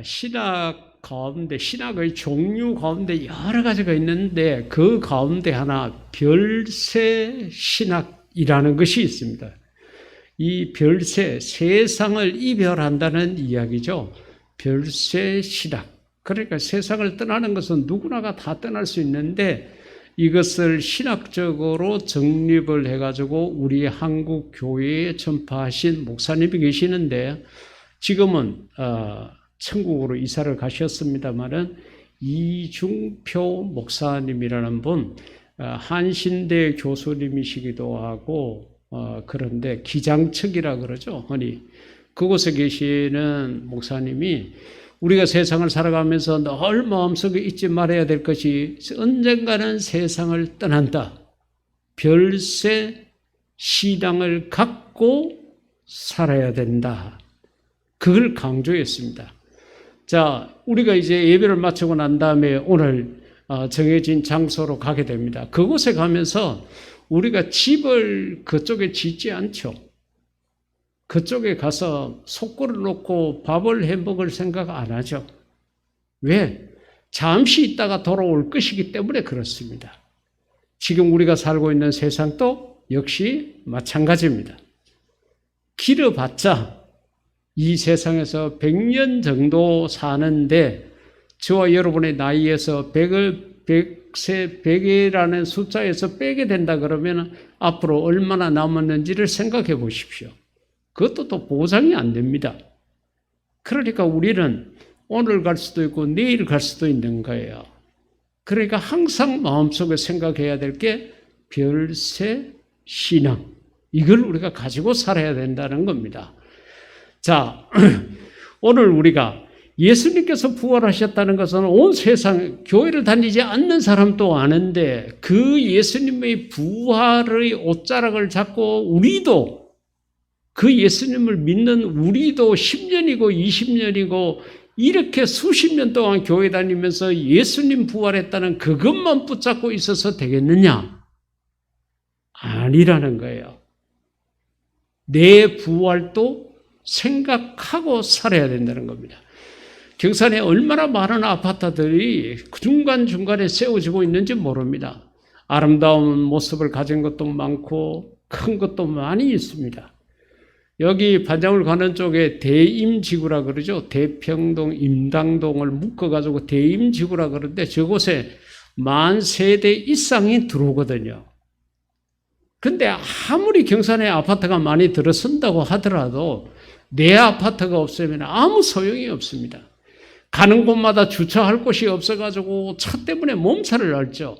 신학 가운데 신학의 종류 가운데 여러 가지가 있는데 그 가운데 하나 별세 신학이라는 것이 있습니다. 이 별세, 세상을 이별한다는 이야기죠. 별세 신학. 그러니까 세상을 떠나는 것은 누구나가 다 떠날 수 있는데 이것을 신학적으로 정립을 해가지고 우리 한국 교회에 전파하신 목사님이 계시는데 지금은 천국으로 이사를 가셨습니다마는 이중표 목사님이라는 분, 한신대 교수님이시기도 하고 그런데 기장측이라 그러죠. 흔히 그곳에 계시는 목사님이 우리가 세상을 살아가면서 늘 마음속에 잊지 말아야 될 것이 언젠가는 세상을 떠난다. 별세 신앙을 갖고 살아야 된다. 그걸 강조했습니다. 자, 우리가 이제 예배를 마치고 난 다음에 오늘 정해진 장소로 가게 됩니다. 그곳에 가면서 우리가 집을 그쪽에 짓지 않죠. 그쪽에 가서 속골을 놓고 밥을 해 먹을 생각 안 하죠. 왜? 잠시 있다가 돌아올 것이기 때문에 그렇습니다. 지금 우리가 살고 있는 세상도 역시 마찬가지입니다. 길어봤자 이 세상에서 100년 정도 사는데 저와 여러분의 나이에서 100세, 100이라는 숫자에서 빼게 된다 그러면 앞으로 얼마나 남았는지를 생각해 보십시오. 그것도 또 보장이 안 됩니다. 그러니까 우리는 오늘 갈 수도 있고 내일 갈 수도 있는 거예요. 그러니까 항상 마음속에 생각해야 될 게 별세 신앙. 이걸 우리가 가지고 살아야 된다는 겁니다. 자, 오늘 우리가 예수님께서 부활하셨다는 것은 온 세상 교회를 다니지 않는 사람도 아는데 그 예수님의 부활의 옷자락을 잡고 우리도 그 예수님을 믿는 우리도 10년이고 20년이고 이렇게 수십 년 동안 교회 다니면서 예수님 부활했다는 그것만 붙잡고 있어서 되겠느냐? 아니라는 거예요. 내 부활도 생각하고 살아야 된다는 겁니다. 경산에 얼마나 많은 아파트들이 중간중간에 세워지고 있는지 모릅니다. 아름다운 모습을 가진 것도 많고 큰 것도 많이 있습니다. 여기 반장을 가는 쪽에 대임지구라 그러죠. 대평동, 임당동을 묶어가지고 대임지구라 그러는데 저곳에 10,000세대 이상이 들어오거든요. 근데 아무리 경산에 아파트가 많이 들어선다고 하더라도 내 아파트가 없으면 아무 소용이 없습니다. 가는 곳마다 주차할 곳이 없어가지고 차 때문에 몸살을 앓죠.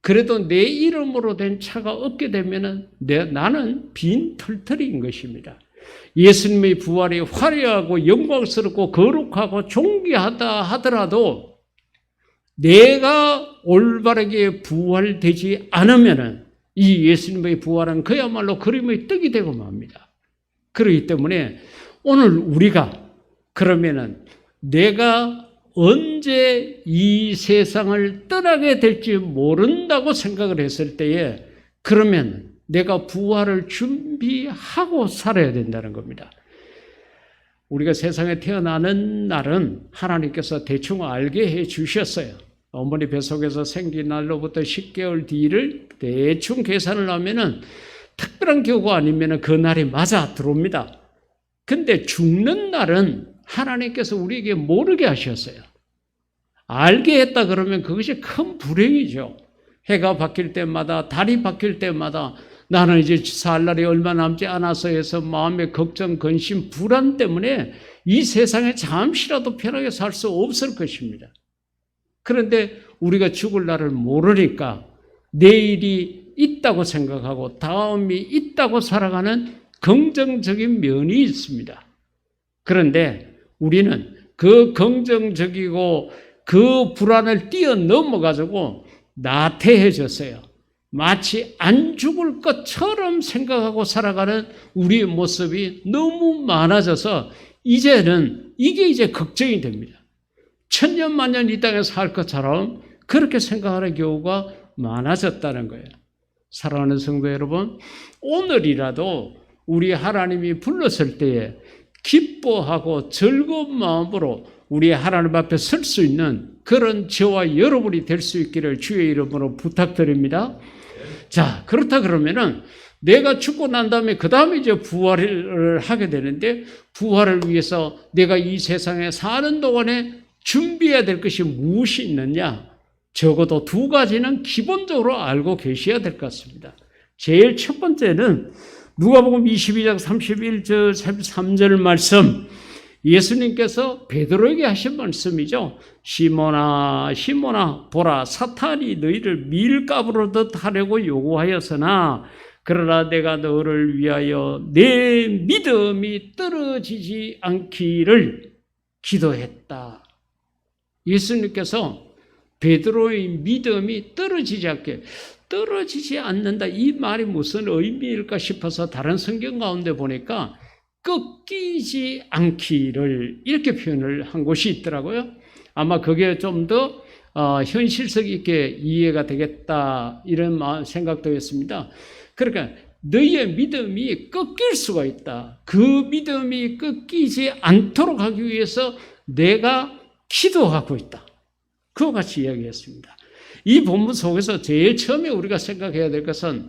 그래도 내 이름으로 된 차가 없게 되면 나는 빈털터리인 것입니다. 예수님의 부활이 화려하고 영광스럽고 거룩하고 존귀하다 하더라도 내가 올바르게 부활되지 않으면 이 예수님의 부활은 그야말로 그림의 떡이 되고 맙니다. 그렇기 때문에 오늘 우리가 그러면은 내가 언제 이 세상을 떠나게 될지 모른다고 생각을 했을 때에 그러면 내가 부활을 준비하고 살아야 된다는 겁니다. 우리가 세상에 태어나는 날은 하나님께서 대충 알게 해 주셨어요. 어머니 뱃속에서 생긴 날로부터 10개월 뒤를 대충 계산을 하면은 특별한 경우 아니면은 그 날이 맞아 들어옵니다. 근데 죽는 날은 하나님께서 우리에게 모르게 하셨어요. 알게 했다 그러면 그것이 큰 불행이죠. 해가 바뀔 때마다 달이 바뀔 때마다 나는 이제 살 날이 얼마 남지 않아서 해서 마음의 걱정, 근심, 불안 때문에 이 세상에 잠시라도 편하게 살 수 없을 것입니다. 그런데 우리가 죽을 날을 모르니까 내일이 있다고 생각하고 다음이 있다고 살아가는 긍정적인 면이 있습니다. 그런데 우리는 그 긍정적이고 그 불안을 뛰어넘어가지고 나태해졌어요. 마치 안 죽을 것처럼 생각하고 살아가는 우리의 모습이 너무 많아져서 이제는 이게 이제 걱정이 됩니다. 천년만년 이 땅에 살 것처럼 그렇게 생각하는 경우가 많아졌다는 거예요. 사랑하는 성도 여러분, 오늘이라도 우리 하나님이 불렀을 때에 기뻐하고 즐거운 마음으로 우리 하나님 앞에 설 수 있는 그런 저와 여러분이 될 수 있기를 주의 이름으로 부탁드립니다. 자, 그렇다 그러면은 내가 죽고 난 다음에 그 다음에 이제 부활을 하게 되는데, 부활을 위해서 내가 이 세상에 사는 동안에 준비해야 될 것이 무엇이 있느냐? 적어도 두 가지는 기본적으로 알고 계셔야 될 것 같습니다. 제일 첫 번째는 누가복음 22장 31절 33절 말씀, 예수님께서 베드로에게 하신 말씀이죠. 시몬아 시몬아 보라, 사탄이 너희를 밀가부로 하려고 요구하였으나 그러나 내가 너를 위하여 내 믿음이 떨어지지 않기를 기도했다. 예수님께서 베드로의 믿음이 떨어지지 않는다, 이 말이 무슨 의미일까 싶어서 다른 성경 가운데 보니까 꺾이지 않기를 이렇게 표현을 한 곳이 있더라고요. 아마 그게 좀 더 현실성 있게 이해가 되겠다, 이런 생각도 했습니다. 그러니까 너희의 믿음이 꺾일 수가 있다. 그 믿음이 꺾이지 않도록 하기 위해서 내가 기도하고 있다. 그와 같이 이야기했습니다. 이 본문 속에서 제일 처음에 우리가 생각해야 될 것은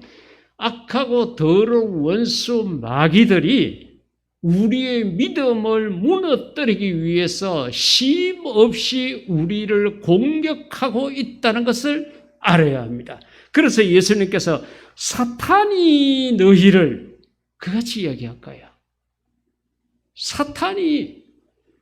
악하고 더러운 원수 마귀들이 우리의 믿음을 무너뜨리기 위해서 쉼 없이 우리를 공격하고 있다는 것을 알아야 합니다. 그래서 예수님께서 사탄이 너희를, 그같이 이야기할까요? 사탄이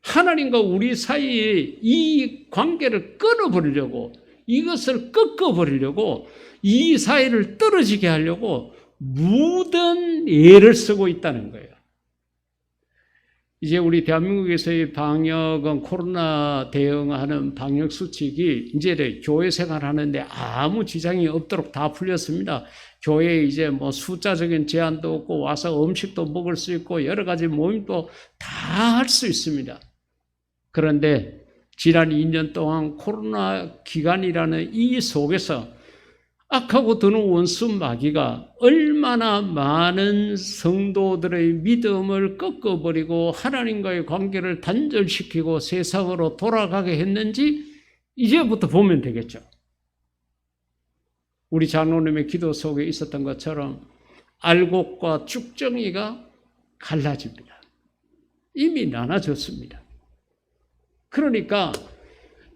하나님과 우리 사이에 이 관계를 끊어버리려고, 이것을 꺾어버리려고, 이 사이를 떨어지게 하려고 모든 애를 쓰고 있다는 거예요. 이제 우리 대한민국에서의 방역은, 코로나 대응하는 방역 수칙이 이제 교회 생활하는데 아무 지장이 없도록 다 풀렸습니다. 교회에 이제 뭐 숫자적인 제한도 없고 와서 음식도 먹을 수 있고 여러 가지 모임도 다 할 수 있습니다. 그런데 지난 2년 동안 코로나 기간이라는 이 속에서 악하고 드는 원수 마귀가 얼마나 많은 성도들의 믿음을 꺾어버리고 하나님과의 관계를 단절시키고 세상으로 돌아가게 했는지 이제부터 보면 되겠죠. 우리 장로님의 기도 속에 있었던 것처럼 알곡과 쭉정이가 갈라집니다. 이미 나눠졌습니다. 그러니까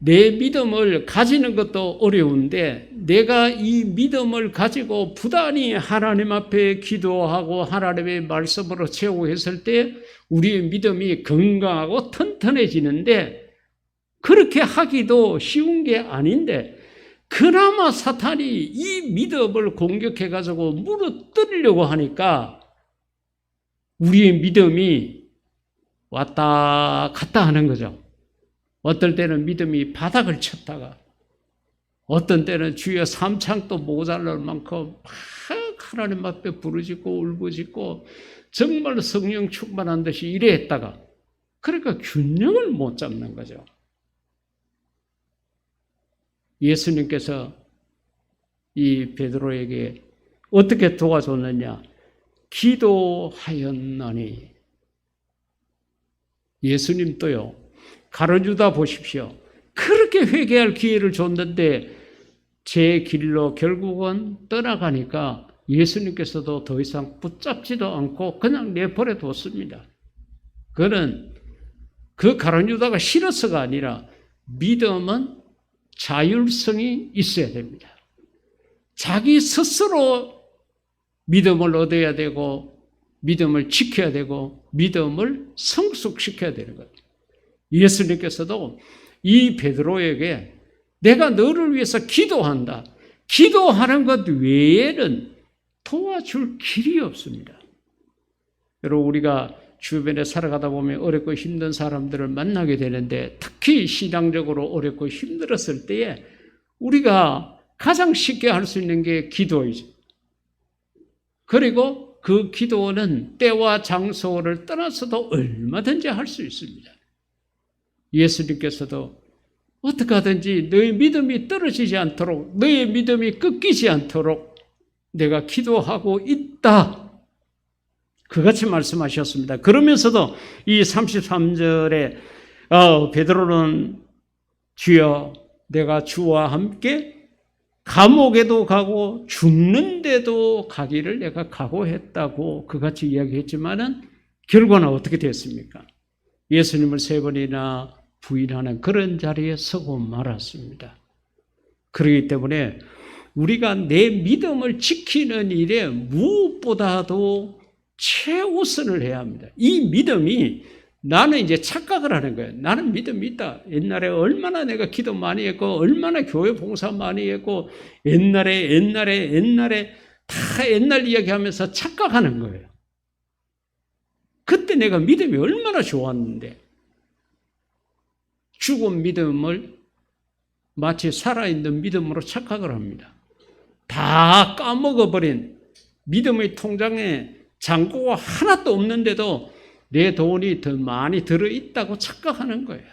내 믿음을 가지는 것도 어려운데 내가 이 믿음을 가지고 부단히 하나님 앞에 기도하고 하나님의 말씀으로 채우고 했을 때 우리의 믿음이 건강하고 튼튼해지는데, 그렇게 하기도 쉬운 게 아닌데 그나마 사탄이 이 믿음을 공격해가지고 무너뜨리려고 하니까 우리의 믿음이 왔다 갔다 하는 거죠. 어떨 때는 믿음이 바닥을 쳤다가 어떤 때는 주여 삼창도 모자랄 만큼 막 하나님 앞에 부르짖고 울부짖고 정말 성령 충만한 듯이 이래 했다가, 그러니까 균형을 못 잡는 거죠. 예수님께서 이 베드로에게 어떻게 도와줬느냐? 기도하였나니. 예수님도요, 가르주다 보십시오. 그렇게 회개할 기회를 줬는데 제 길로 결국은 떠나가니까 예수님께서도 더 이상 붙잡지도 않고 그냥 내버려 뒀습니다. 그는 그 가룟유다가 싫어서가 아니라 믿음은 자율성이 있어야 됩니다. 자기 스스로 믿음을 얻어야 되고 믿음을 지켜야 되고 믿음을 성숙시켜야 되는 거예요. 예수님께서도 이 베드로에게 내가 너를 위해서 기도한다, 기도하는 것 외에는 도와줄 길이 없습니다. 여러분, 우리가 주변에 살아가다 보면 어렵고 힘든 사람들을 만나게 되는데 특히 신앙적으로 어렵고 힘들었을 때에 우리가 가장 쉽게 할 수 있는 게 기도이죠. 그리고 그 기도는 때와 장소를 떠나서도 얼마든지 할 수 있습니다. 예수님께서도 어떻게 하든지 너의 믿음이 떨어지지 않도록, 너의 믿음이 꺾이지 않도록 내가 기도하고 있다. 그같이 말씀하셨습니다. 그러면서도 이 33절에 베드로는 주여 내가 주와 함께 감옥에도 가고 죽는데도 가기를 내가 각오했다고 그같이 이야기했지만은 결과는 어떻게 됐습니까? 예수님을 3번이나 부인하는 그런 자리에 서고 말았습니다. 그렇기 때문에 우리가 내 믿음을 지키는 일에 무엇보다도 최우선을 해야 합니다. 이 믿음이 나는 이제 착각을 하는 거예요. 나는 믿음이 있다. 옛날에 얼마나 내가 기도 많이 했고 얼마나 교회 봉사 많이 했고 옛날에 다 옛날 이야기하면서 착각하는 거예요. 그때 내가 믿음이 얼마나 좋았는데 죽은 믿음을 마치 살아있는 믿음으로 착각을 합니다. 다 까먹어버린 믿음의 통장에 잔고가 하나도 없는데도 내 돈이 더 많이 들어있다고 착각하는 거예요.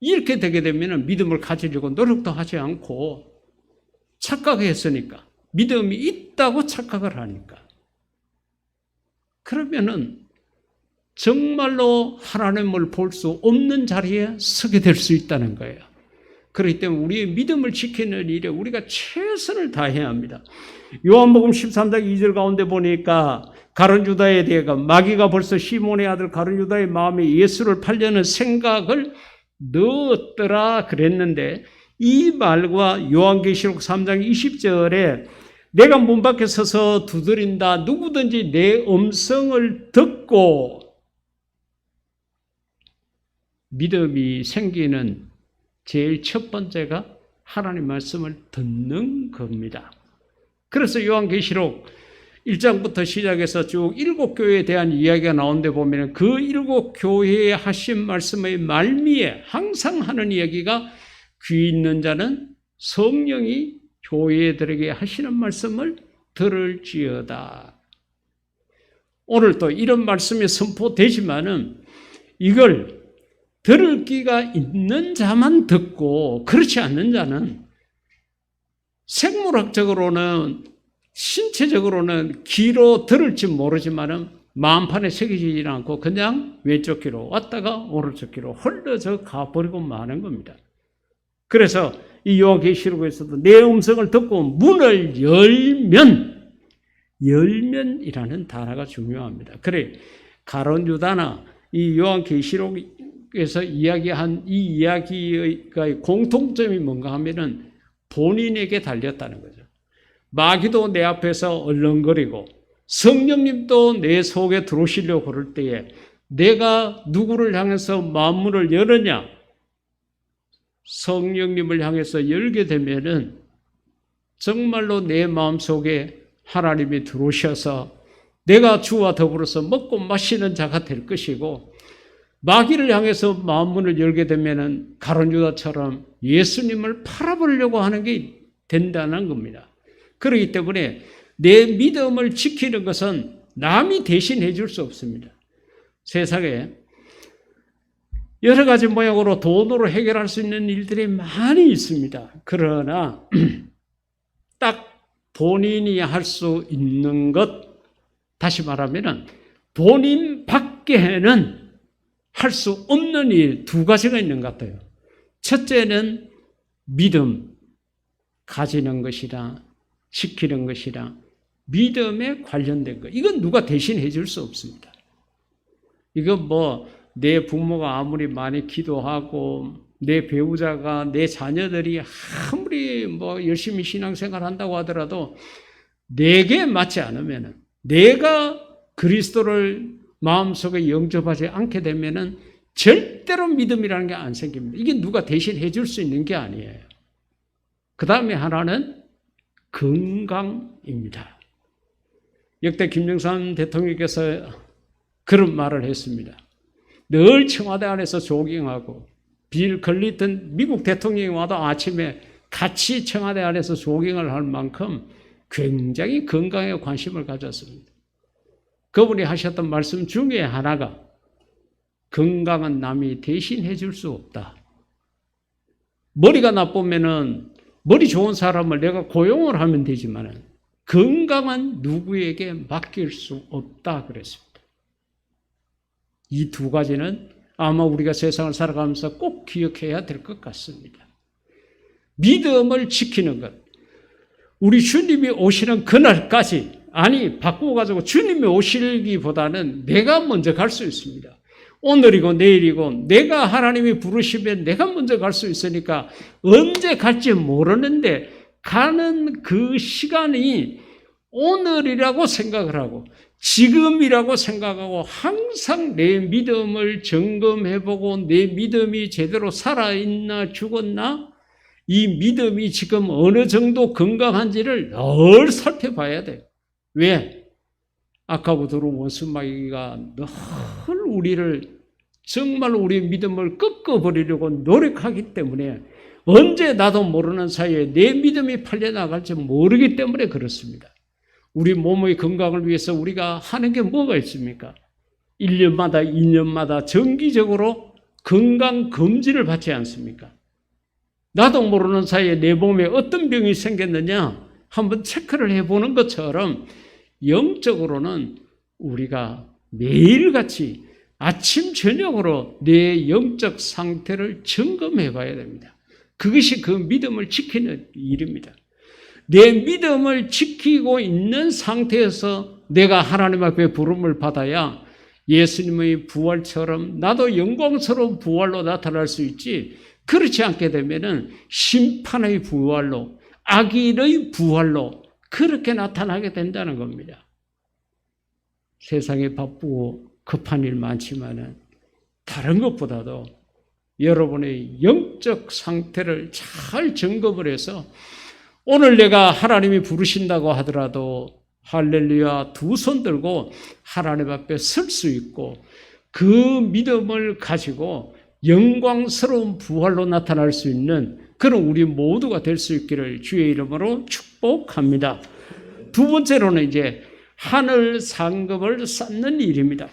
이렇게 되게 되면 믿음을 가지려고 노력도 하지 않고 착각했으니까 믿음이 있다고 착각을 하니까 그러면은 정말로 하나님을 볼 수 없는 자리에 서게 될 수 있다는 거예요. 그렇기 때문에 우리의 믿음을 지키는 일에 우리가 최선을 다해야 합니다. 요한복음 13장 2절 가운데 보니까 가룟 유다에 대해 마귀가 벌써 시몬의 아들 가룟 유다의 마음에 예수를 팔려는 생각을 넣었더라 그랬는데 이 말과 요한계시록 3장 20절에 내가 문 밖에 서서 두드린다 누구든지 내 음성을 듣고 믿음이 생기는 제일 첫 번째가 하나님 말씀을 듣는 겁니다. 그래서 요한계시록 1장부터 시작해서 쭉 7교회에 대한 이야기가 나오는데 보면 그 7교회에 하신 말씀의 말미에 항상 하는 이야기가 귀 있는 자는 성령이 교회들에게 하시는 말씀을 들을지어다. 오늘 또 이런 말씀이 선포되지만은 이걸 들을 귀가 있는 자만 듣고 그렇지 않는 자는 생물학적으로는 신체적으로는 귀로 들을지 모르지만은 마음판에 새기지 않고 그냥 왼쪽 귀로 왔다가 오른쪽 귀로 흘러져 가버리고 마는 겁니다. 그래서 이 요한계시록에서도 내 음성을 듣고 문을 열면이라는 단어가 중요합니다. 그래 가룟 유다나 이 요한계시록에서 이야기한 이 이야기의 공통점이 뭔가 하면은 본인에게 달렸다는 거죠. 마귀도 내 앞에서 얼렁거리고 성령님도 내 속에 들어오시려고 그럴 때에 내가 누구를 향해서 마음문을 여느냐? 성령님을 향해서 열게 되면은 정말로 내 마음속에 하나님이 들어오셔서 내가 주와 더불어서 먹고 마시는 자가 될 것이고 마귀를 향해서 마음문을 열게 되면은 가룟 유다처럼 예수님을 팔아버리려고 하는 게 된다는 겁니다. 그렇기 때문에 내 믿음을 지키는 것은 남이 대신해 줄 수 없습니다. 세상에 여러 가지 모양으로 돈으로 해결할 수 있는 일들이 많이 있습니다. 그러나 딱 본인이 할 수 있는 것, 다시 말하면 본인 밖에는 할 수 없는 일 2가지가 있는 것 같아요. 첫째는 믿음, 가지는 것이라 시키는 것이라 믿음에 관련된 것. 이건 누가 대신해 줄 수 없습니다. 이건 내 부모가 아무리 많이 기도하고 내 배우자가 내 자녀들이 아무리 열심히 신앙생활 한다고 하더라도 내게 맞지 않으면은 내가 그리스도를 마음속에 영접하지 않게 되면은 절대로 믿음이라는 게 안 생깁니다. 이게 누가 대신해 줄 수 있는 게 아니에요. 그 다음에 하나는 건강입니다. 역대 김영삼 대통령께서 그런 말을 했습니다. 늘 청와대 안에서 조깅하고 빌 클린턴 미국 대통령이 와도 아침에 같이 청와대 안에서 조깅을 할 만큼 굉장히 건강에 관심을 가졌습니다. 그분이 하셨던 말씀 중에 하나가 건강은 남이 대신해 줄 수 없다. 머리가 나쁘면은 머리 좋은 사람을 내가 고용을 하면 되지만은 건강은 누구에게 맡길 수 없다 그랬습니다. 이 두 가지는 아마 우리가 세상을 살아가면서 꼭 기억해야 될 것 같습니다. 믿음을 지키는 것. 우리 주님이 오시는 그날까지, 아니 바꾸어가지고 주님이 오시기보다는 내가 먼저 갈 수 있습니다. 오늘이고 내일이고 내가 하나님이 부르시면 내가 먼저 갈 수 있으니까 언제 갈지 모르는데 가는 그 시간이 오늘이라고 생각을 하고 지금이라고 생각하고 항상 내 믿음을 점검해보고 내 믿음이 제대로 살아있나 죽었나, 이 믿음이 지금 어느 정도 건강한지를 늘 살펴봐야 돼요. 왜? 악하고 더러운 원수마귀가 늘 우리를 정말 우리의 믿음을 꺾어버리려고 노력하기 때문에 언제 나도 모르는 사이에 내 믿음이 팔려나갈지 모르기 때문에 그렇습니다. 우리 몸의 건강을 위해서 우리가 하는 게 뭐가 있습니까? 1년마다 2년마다 정기적으로 건강검진을 받지 않습니까? 나도 모르는 사이에 내 몸에 어떤 병이 생겼느냐 한번 체크를 해보는 것처럼 영적으로는 우리가 매일같이 아침 저녁으로 내 영적 상태를 점검해 봐야 됩니다. 그것이 그 믿음을 지키는 일입니다. 내 믿음을 지키고 있는 상태에서 내가 하나님 앞에 부름을 받아야 예수님의 부활처럼 나도 영광스러운 부활로 나타날 수 있지, 그렇지 않게 되면은 심판의 부활로, 악인의 부활로 그렇게 나타나게 된다는 겁니다. 세상에 바쁘고 급한 일 많지만은 다른 것보다도 여러분의 영적 상태를 잘 점검을 해서 오늘 내가 하나님이 부르신다고 하더라도 할렐루야 두 손 들고 하나님 앞에 설 수 있고 그 믿음을 가지고 영광스러운 부활로 나타날 수 있는 그런 우리 모두가 될 수 있기를 주의 이름으로 축복합니다. 두 번째로는 이제 하늘 상급을 쌓는 일입니다.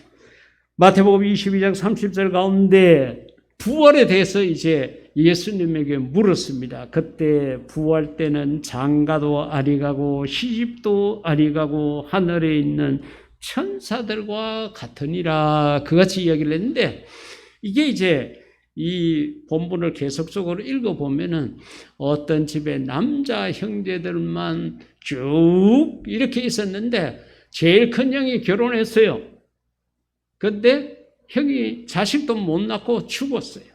마태복음 22장 30절 가운데 부활에 대해서 이제 예수님에게 물었습니다. 그때 부활 때는 장가도 아리 가고 시집도 아리 가고 하늘에 있는 천사들과 같으니라, 그같이 이야기를 했는데, 이게 이제 이 본문을 계속적으로 읽어보면은 어떤 집에 남자 형제들만 쭉 이렇게 있었는데 제일 큰 형이 결혼했어요. 근데 형이 자식도 못 낳고 죽었어요.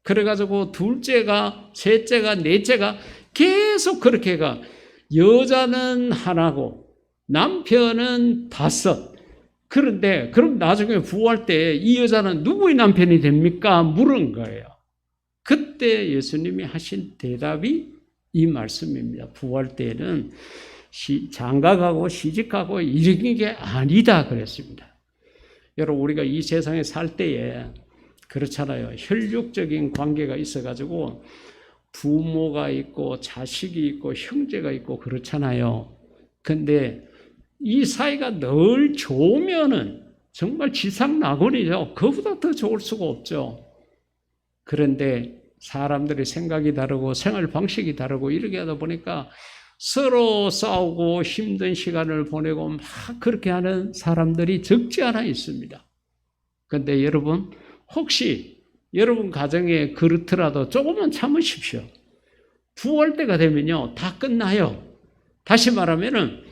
그래가지고 둘째가, 셋째가, 넷째가 계속 그렇게 가. 여자는 하나고 남편은 5. 그런데 그럼 나중에 부활 때 이 여자는 누구의 남편이 됩니까? 물은 거예요. 그때 예수님이 하신 대답이 이 말씀입니다. 부활 때는 장가가고 시집가고 이런 게 아니다 그랬습니다. 여러분, 우리가 이 세상에 살 때에 그렇잖아요. 혈육적인 관계가 있어가지고 부모가 있고 자식이 있고 형제가 있고 그렇잖아요. 근데 이 사이가 늘 좋으면은 정말 지상낙원이죠. 그보다 더 좋을 수가 없죠. 그런데 사람들의 생각이 다르고 생활 방식이 다르고 이렇게 하다 보니까 서로 싸우고 힘든 시간을 보내고 막 그렇게 하는 사람들이 적지 않아 있습니다. 그런데 여러분, 혹시 여러분 가정에 그렇더라도 조금만 참으십시오. 부활 때가 되면요, 다 끝나요. 다시 말하면은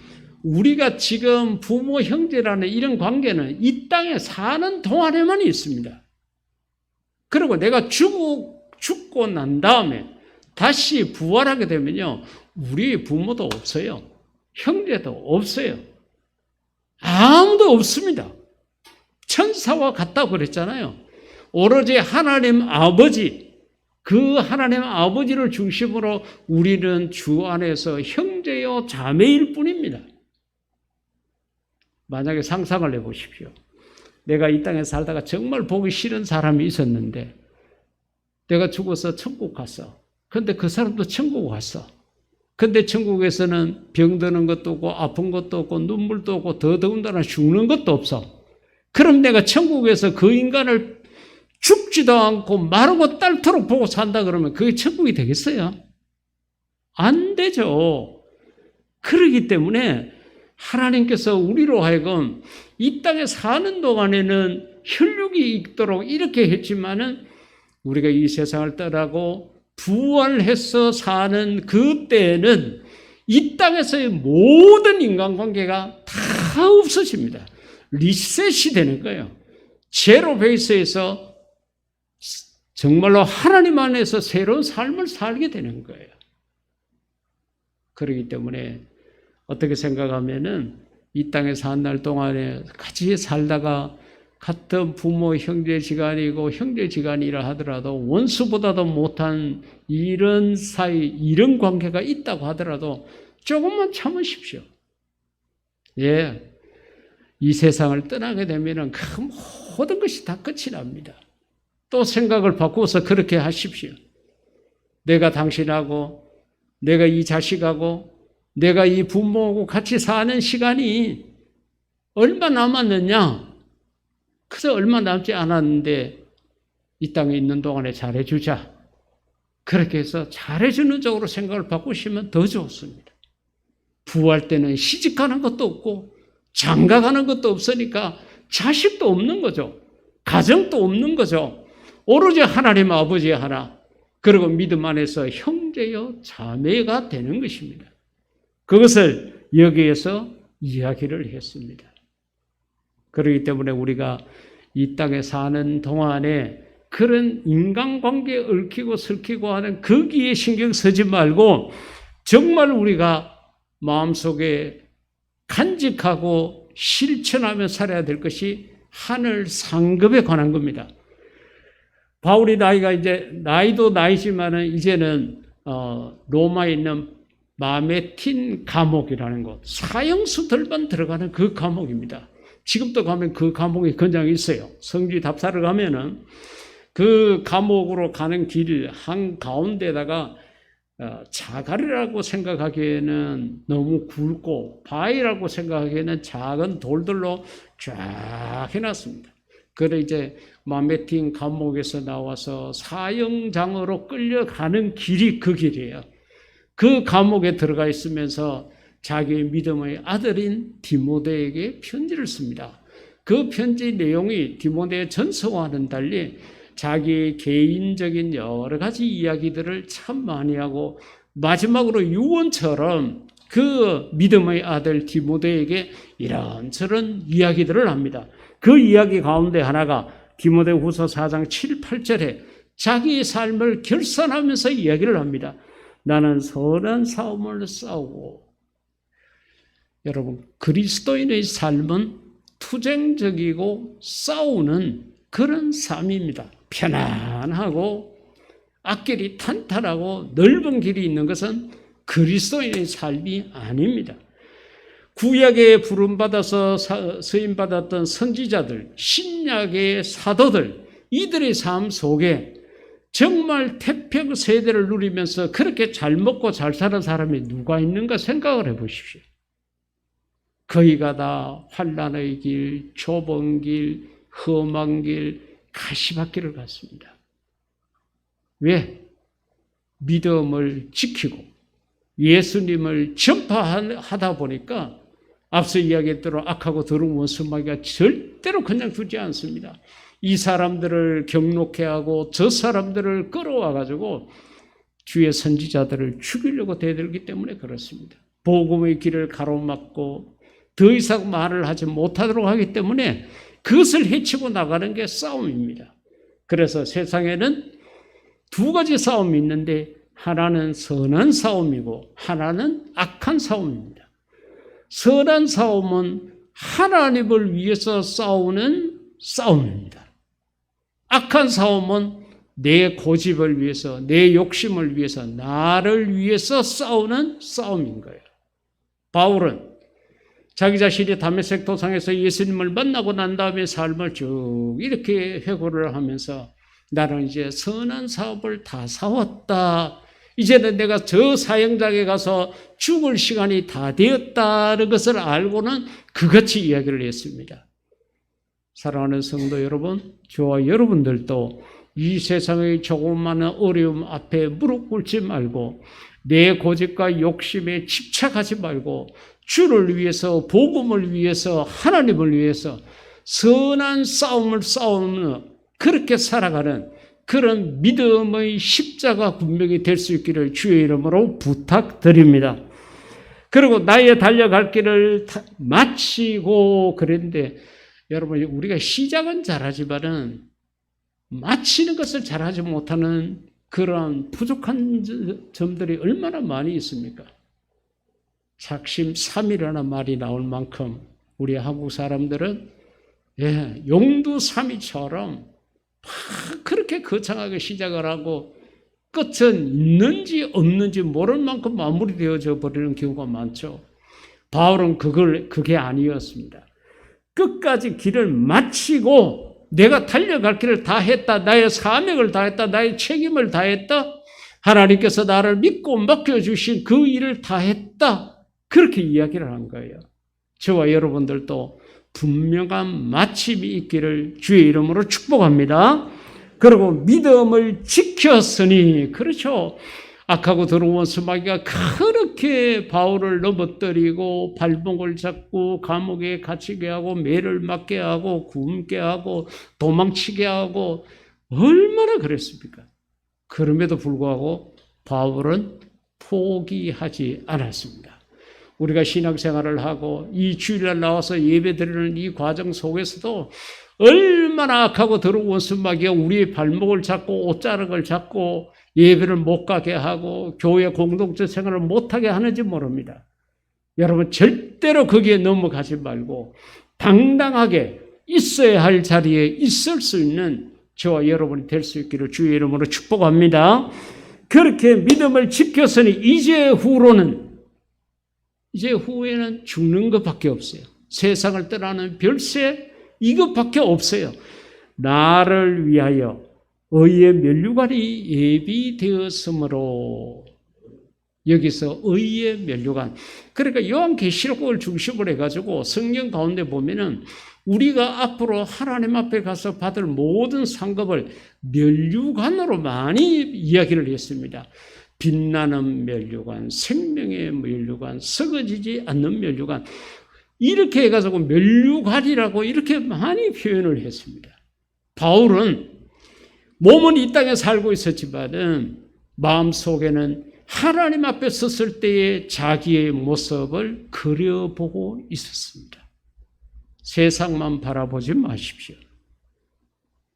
우리가 지금 부모, 형제라는 이런 관계는 이 땅에 사는 동안에만 있습니다. 그리고 내가 죽고 난 다음에 다시 부활하게 되면요, 우리 부모도 없어요. 형제도 없어요. 아무도 없습니다. 천사와 같다고 그랬잖아요. 오로지 하나님 아버지, 그 하나님 아버지를 중심으로 우리는 주 안에서 형제요 자매일 뿐입니다. 만약에 상상을 해보십시오. 내가 이 땅에 살다가 정말 보기 싫은 사람이 있었는데 내가 죽어서 천국 갔어. 근데 그 사람도 천국 갔어. 근데 천국에서는 병드는 것도 없고 아픈 것도 없고 눈물도 없고 더더군다나 죽는 것도 없어. 그럼 내가 천국에서 그 인간을 죽지도 않고 마르고 닳도록 보고 산다 그러면 그게 천국이 되겠어요? 안 되죠. 그러기 때문에 하나님께서 우리로 하여금 이 땅에 사는 동안에는 혈육이 있도록 이렇게 했지만은 우리가 이 세상을 떠나고 부활해서 사는 그때에는 이 땅에서의 모든 인간관계가 다 없어집니다. 리셋이 되는 거예요. 제로 베이스에서 정말로 하나님 안에서 새로운 삶을 살게 되는 거예요. 그렇기 때문에 어떻게 생각하면은 이 땅에 사는 날 동안에 같이 살다가 같은 부모 형제지간이고 형제지간이라 하더라도 원수보다도 못한 이런 사이, 이런 관계가 있다고 하더라도 조금만 참으십시오. 예, 이 세상을 떠나게 되면은 그 모든 것이 다 끝이 납니다. 또 생각을 바꾸어서 그렇게 하십시오. 내가 당신하고, 내가 이 자식하고, 내가 이 부모하고 같이 사는 시간이 얼마 남았느냐? 그래서 얼마 남지 않았는데 이 땅에 있는 동안에 잘해주자. 그렇게 해서 잘해주는 쪽으로 생각을 바꾸시면 더 좋습니다. 부활 때는 시집가는 것도 없고 장가가는 것도 없으니까 자식도 없는 거죠. 가정도 없는 거죠. 오로지 하나님 아버지 하나, 그리고 믿음 안에서 형제요 자매가 되는 것입니다. 그것을 여기에서 이야기를 했습니다. 그렇기 때문에 우리가 이 땅에 사는 동안에 그런 인간관계에 얽히고 설키고 하는 거기에 신경 쓰지 말고 정말 우리가 마음속에 간직하고 실천하며 살아야 될 것이 하늘 상급에 관한 겁니다. 바울이 나이도 나이지만은 이제는 로마에 있는 마메틴 감옥이라는 곳, 사형수들만 들어가는 그 감옥입니다. 지금도 가면 그 감옥에 건장이 있어요. 성지 답사를 가면은 그 감옥으로 가는 길 한가운데다가 자갈이라고 생각하기에는 너무 굵고 바위라고 생각하기에는 작은 돌들로 쫙 해놨습니다. 그래 이제 마메틴 감옥에서 나와서 사형장으로 끌려가는 길이 그 길이에요. 그 감옥에 들어가 있으면서 자기의 믿음의 아들인 디모데에게 편지를 씁니다. 그 편지 내용이 디모데 전서와는 달리 자기의 개인적인 여러 가지 이야기들을 참 많이 하고 마지막으로 유언처럼 그 믿음의 아들 디모데에게 이런저런 이야기들을 합니다. 그 이야기 가운데 하나가 디모데후서 4장 7, 8절에 자기의 삶을 결산하면서 이야기를 합니다. 나는 선한 싸움을 싸우고, 여러분 그리스도인의 삶은 투쟁적이고 싸우는 그런 삶입니다. 편안하고 앞길이 탄탄하고 넓은 길이 있는 것은 그리스도인의 삶이 아닙니다. 구약에 부름받아서 서임받았던 선지자들, 신약의 사도들, 이들의 삶 속에 정말 태평세대를 누리면서 그렇게 잘 먹고 잘 사는 사람이 누가 있는가 생각을 해보십시오. 거의가 다 환난의 길, 좁은 길, 험한 길, 가시밭길을 갔습니다. 왜? 믿음을 지키고 예수님을 전파하다 보니까 앞서 이야기했대로 악하고 더러운 원수마귀가 절대로 그냥 두지 않습니다. 이 사람들을 경록해 하고 저 사람들을 끌어와 가지고 주의 선지자들을 죽이려고 대들기 때문에 그렇습니다. 복음의 길을 가로막고 더 이상 말을 하지 못하도록 하기 때문에 그것을 해치고 나가는 게 싸움입니다. 그래서 세상에는 두 가지 싸움이 있는데 하나는 선한 싸움이고 하나는 악한 싸움입니다. 선한 싸움은 하나님을 위해서 싸우는 싸움입니다. 악한 싸움은 내 고집을 위해서, 내 욕심을 위해서, 나를 위해서 싸우는 싸움인 거예요. 바울은 자기 자신이 다메섹 도상에서 예수님을 만나고 난 다음에 삶을 쭉 이렇게 회고를 하면서 나는 이제 선한 사업을 다 싸웠다. 이제는 내가 저 사형장에 가서 죽을 시간이 다 되었다는 것을 알고는 그같이 이야기를 했습니다. 사랑하는 성도 여러분, 저와 여러분들도 이 세상의 조그마한 어려움 앞에 무릎 꿇지 말고 내 고집과 욕심에 집착하지 말고 주를 위해서, 복음을 위해서, 하나님을 위해서 선한 싸움을 싸우는, 그렇게 살아가는 그런 믿음의 십자가 군병이 될 수 있기를 주의 이름으로 부탁드립니다. 그리고 나의 달려갈 길을 마치고, 그랬는데 여러분, 우리가 시작은 잘하지만은 마치는 것을 잘하지 못하는 그런 부족한 점들이 얼마나 많이 있습니까? 작심삼일이라는 말이 나올 만큼 우리 한국 사람들은 용두삼이처럼 그렇게 거창하게 시작을 하고 끝은 있는지 없는지 모를 만큼 마무리되어져 버리는 경우가 많죠. 바울은 그게 아니었습니다. 끝까지 길을 마치고 내가 달려갈 길을 다 했다. 나의 사명을 다 했다. 나의 책임을 다 했다. 하나님께서 나를 믿고 맡겨주신 그 일을 다 했다. 그렇게 이야기를 한 거예요. 저와 여러분들도 분명한 마침이 있기를 주의 이름으로 축복합니다. 그리고 믿음을 지켰으니, 그렇죠. 악하고 더러운 원수마귀가 그렇게 바울을 넘어뜨리고 발목을 잡고 감옥에 갇히게 하고 매를 맞게 하고 굶게 하고 도망치게 하고 얼마나 그랬습니까? 그럼에도 불구하고 바울은 포기하지 않았습니다. 우리가 신앙생활을 하고 이 주일날 나와서 예배드리는 이 과정 속에서도 얼마나 악하고 더러운 원수마귀가 우리의 발목을 잡고 옷자락을 잡고 예배를 못 가게 하고 교회 공동체 생활을 못하게 하는지 모릅니다. 여러분 절대로 거기에 넘어가지 말고 당당하게 있어야 할 자리에 있을 수 있는 저와 여러분이 될 수 있기를 주의 이름으로 축복합니다. 그렇게 믿음을 지켰으니 이제 후에는 죽는 것밖에 없어요. 세상을 떠나는 별세 이것밖에 없어요. 나를 위하여 의의 면류관이 예비되었으므로, 여기서 의의 면류관. 그러니까 요한계시록을 중심으로 해가지고 성경 가운데 보면은 우리가 앞으로 하나님 앞에 가서 받을 모든 상급을 면류관으로 많이 이야기를 했습니다. 빛나는 면류관, 생명의 면류관, 썩어지지 않는 면류관, 이렇게 해가지고 면류관이라고 이렇게 많이 표현을 했습니다. 바울은 몸은 이 땅에 살고 있었지만은 마음속에는 하나님 앞에 섰을 때의 자기의 모습을 그려보고 있었습니다. 세상만 바라보지 마십시오.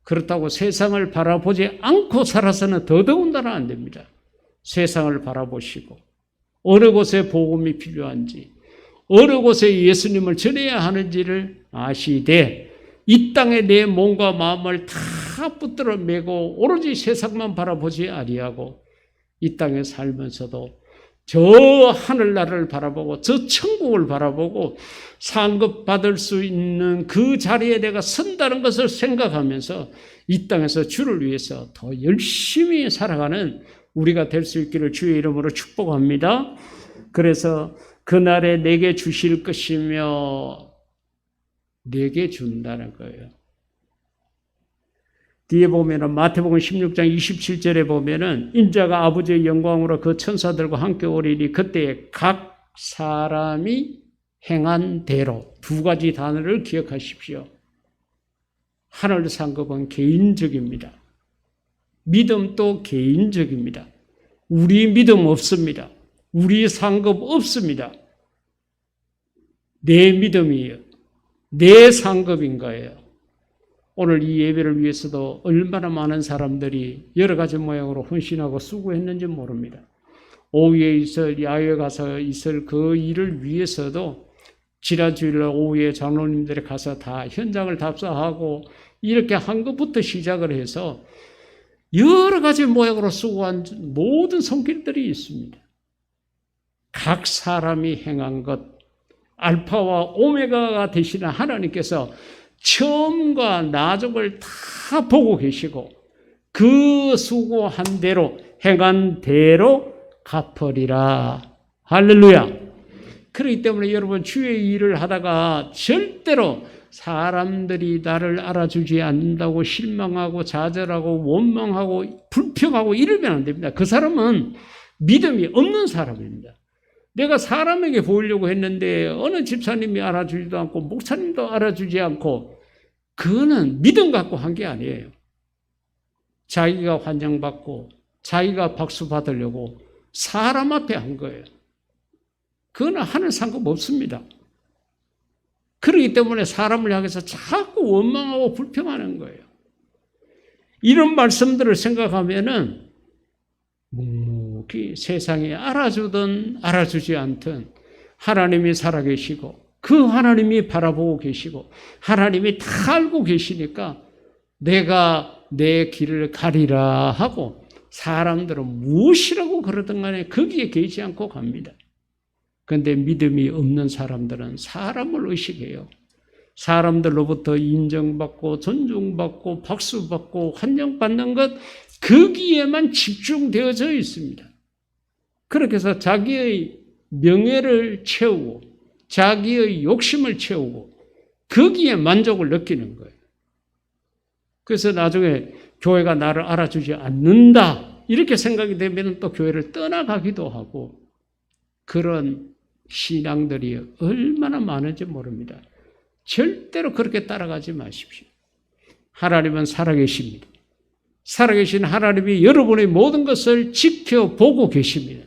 그렇다고 세상을 바라보지 않고 살아서는 더더군다나 안 됩니다. 세상을 바라보시고 어느 곳에 복음이 필요한지, 어느 곳에 예수님을 전해야 하는지를 아시되 이 땅에 내 몸과 마음을 다 붙들어 매고 오로지 세상만 바라보지 아니하고 이 땅에 살면서도 저 하늘나라를 바라보고 저 천국을 바라보고 상급 받을 수 있는 그 자리에 내가 선다는 것을 생각하면서 이 땅에서 주를 위해서 더 열심히 살아가는 우리가 될 수 있기를 주의 이름으로 축복합니다. 그래서 그날에 내게 주실 것이며 내게 준다는 거예요. 뒤에 보면은 마태복음 16장 27절에 보면은 인자가 아버지의 영광으로 그 천사들과 함께 오리니 그때에 각 사람이 행한 대로, 두 가지 단어를 기억하십시오. 하늘 상급은 개인적입니다. 믿음도 개인적입니다. 우리 믿음 없습니다. 우리 상급 없습니다. 내 믿음이에요. 내 상급인 거예요. 오늘 이 예배를 위해서도 얼마나 많은 사람들이 여러 가지 모양으로 헌신하고 수고했는지 모릅니다. 오후에 야외에 가서 있을 그 일을 위해서도 지난 주일날 오후에 장로님들이 가서 다 현장을 답사하고 이렇게 한 것부터 시작을 해서 여러 가지 모양으로 수고한 모든 손길들이 있습니다. 각 사람이 행한 것, 알파와 오메가가 되시는 하나님께서 처음과 나중을 다 보고 계시고 그 수고한 대로 행한 대로 갚으리라. 할렐루야. 그렇기 때문에 여러분 주의 일을 하다가 절대로 사람들이 나를 알아주지 않는다고 실망하고 좌절하고 원망하고 불평하고 이러면 안 됩니다. 그 사람은 믿음이 없는 사람입니다. 내가 사람에게 보이려고 했는데 어느 집사님이 알아주지도 않고 목사님도 알아주지 않고 그거는 믿음 갖고 한 게 아니에요. 자기가 환영받고 자기가 박수 받으려고 사람 앞에 한 거예요. 그거는 하늘 상관없습니다. 그렇기 때문에 사람을 향해서 자꾸 원망하고 불평하는 거예요. 이런 말씀들을 생각하면은 묵묵히 세상에 알아주든 알아주지 않든 하나님이 살아계시고 그 하나님이 바라보고 계시고 하나님이 다 알고 계시니까 내가 내 길을 가리라 하고 사람들은 무엇이라고 그러든 간에 거기에 계지 않고 갑니다. 그런데 믿음이 없는 사람들은 사람을 의식해요. 사람들로부터 인정받고 존중받고 박수받고 환영받는 것 거기에만 집중되어져 있습니다. 그렇게 해서 자기의 명예를 채우고 자기의 욕심을 채우고 거기에 만족을 느끼는 거예요. 그래서 나중에 교회가 나를 알아주지 않는다 이렇게 생각이 되면 또 교회를 떠나가기도 하고 그런 신앙들이 얼마나 많은지 모릅니다. 절대로 그렇게 따라가지 마십시오. 하나님은 살아계십니다. 살아계신 하나님이 여러분의 모든 것을 지켜보고 계십니다.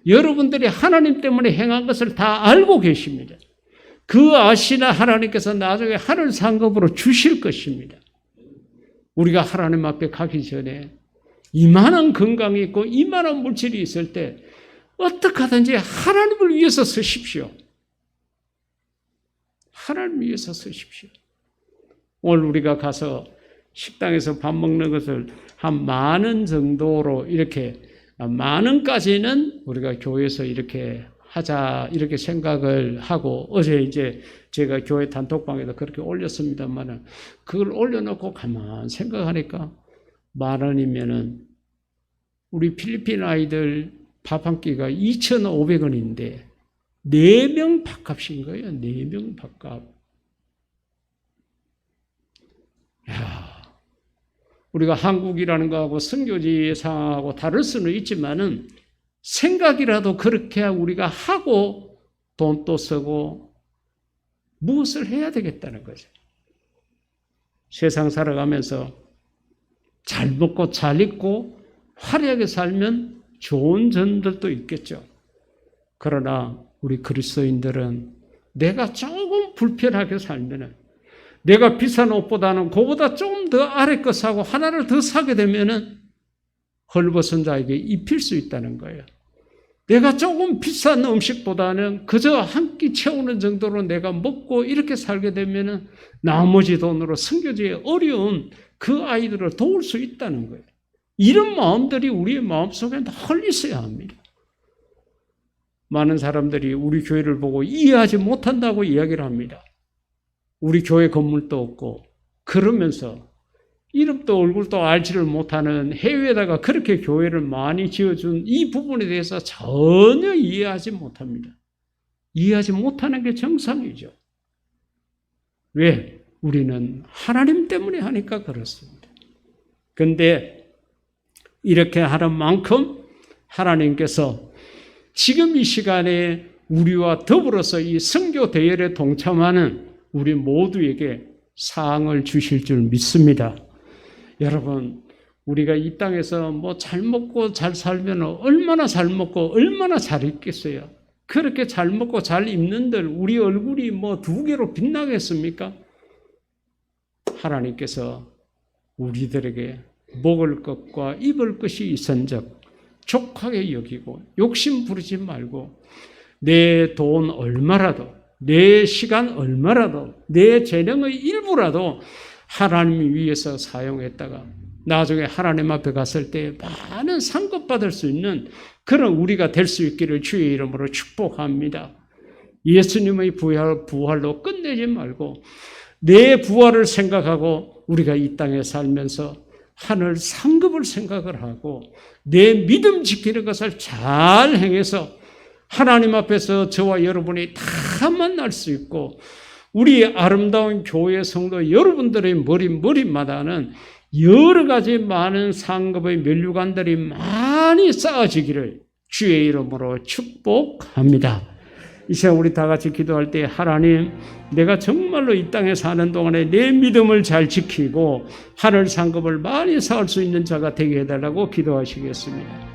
여러분들이 하나님 때문에 행한 것을 다 알고 계십니다. 그 아시나 하나님께서 나중에 하늘 상급으로 주실 것입니다. 우리가 하나님 앞에 가기 전에 이만한 건강이 있고 이만한 물질이 있을 때 어떻게 하든지 하나님을 위해서 쓰십시오. 하나님을 위해서 쓰십시오. 오늘 우리가 가서 식당에서 밥 먹는 것을 한 10,000원 정도로 이렇게 10,000원까지는 우리가 교회에서 이렇게 하자 이렇게 생각을 하고 어제 이제 제가 교회 단톡방에도 그렇게 올렸습니다만 그걸 올려놓고 가만 생각하니까 10,000원이면은 우리 필리핀 아이들 밥 한 끼가 2,500원인데 4명 밥값인 거예요. 4명 밥값. 야, 우리가 한국이라는 거하고 선교지 상하고 다를 수는 있지만은 생각이라도 그렇게 우리가 하고 돈도 쓰고 무엇을 해야 되겠다는 거죠. 세상 살아가면서 잘 먹고 잘 입고 화려하게 살면 좋은 점들도 있겠죠. 그러나 우리 그리스도인들은 내가 조금 불편하게 살면은 내가 비싼 옷보다는 그보다 좀 더 아래 거 사고 하나를 더 사게 되면은 헐벗은 자에게 입힐 수 있다는 거예요. 내가 조금 비싼 음식보다는 그저 한 끼 채우는 정도로 내가 먹고 이렇게 살게 되면은 나머지 돈으로 선교지에 어려운 그 아이들을 도울 수 있다는 거예요. 이런 마음들이 우리의 마음속에 늘 있어야 합니다. 많은 사람들이 우리 교회를 보고 이해하지 못한다고 이야기를 합니다. 우리 교회 건물도 없고 그러면서 이름도 얼굴도 알지를 못하는 해외에다가 그렇게 교회를 많이 지어준 이 부분에 대해서 전혀 이해하지 못합니다. 이해하지 못하는 게 정상이죠. 왜? 우리는 하나님 때문에 하니까 그렇습니다. 그런데 이렇게 하는 만큼 하나님께서 지금 이 시간에 우리와 더불어서 이 선교 대열에 동참하는 우리 모두에게 상을 주실 줄 믿습니다. 여러분, 우리가 이 땅에서 뭐 잘 먹고 잘 살면 얼마나 잘 먹고 얼마나 잘 입겠어요? 그렇게 잘 먹고 잘 입는들 우리 얼굴이 뭐 2개로 빛나겠습니까? 하나님께서 우리들에게 먹을 것과 입을 것이 있은즉 족하게 여기고 욕심 부리지 말고 내 돈 얼마라도 내 시간 얼마라도 내 재능의 일부라도 하나님 위해서 사용했다가 나중에 하나님 앞에 갔을 때 많은 상급 받을 수 있는 그런 우리가 될 수 있기를 주의 이름으로 축복합니다. 예수님의 부활로 끝내지 말고 내 부활을 생각하고 우리가 이 땅에 살면서 하늘 상급을 생각을 하고 내 믿음 지키는 것을 잘 행해서 하나님 앞에서 저와 여러분이 다 만날 수 있고 우리 아름다운 교회 성도 여러분들의 머리마다는 여러 가지 많은 상급의 면류관들이 많이 많이 쌓아지기를 주의 이름으로 축복합니다. 이 시간 우리 다 같이 기도할 때 하나님, 내가 정말로 이 땅에 사는 동안에 내 믿음을 잘 지키고 하늘 상급을 많이 쌓을 수 있는 자가 되게 해달라고 기도하시겠습니다.